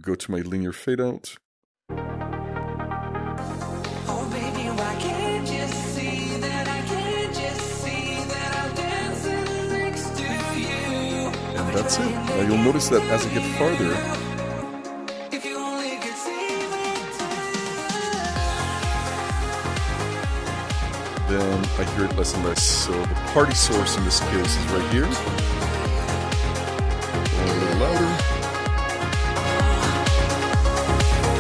go to my linear fade out. Oh baby, why can't you see that I can't just see that I'm dancing next to you? And that's it. Now you'll notice that as I get farther, If you only could see me then I hear it less and less. So the party source in this case is right here. And a little louder.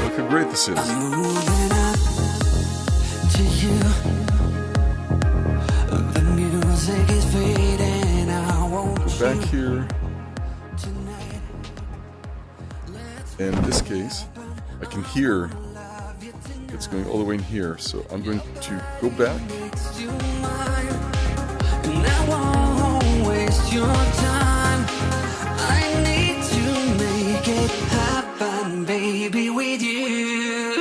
Look how great this is. moving up to you. The music is fading. I won't Go back here. And in this case, I can hear it's going all the way in here. So I'm going to go back. you mine. And I won't waste your time. I need to make it happen, baby, with you.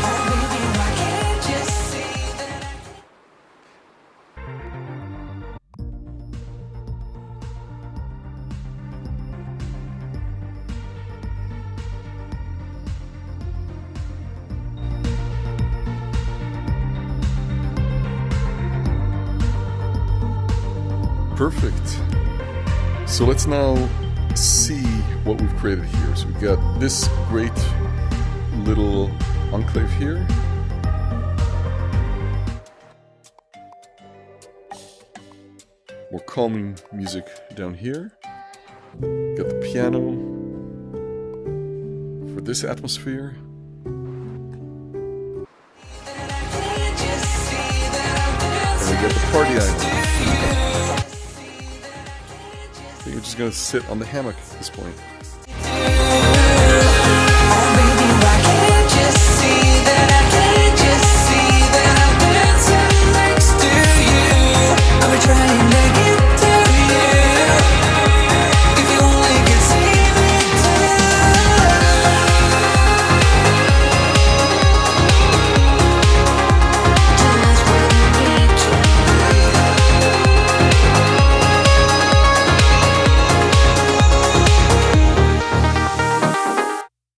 Oh, baby, why can't you see that Perfect. So let's now see what we've created here. So we've got this great little enclave here. More calming music down here. Got the piano for this atmosphere. And we got the party island. I think we're just gonna sit on the hammock at this point.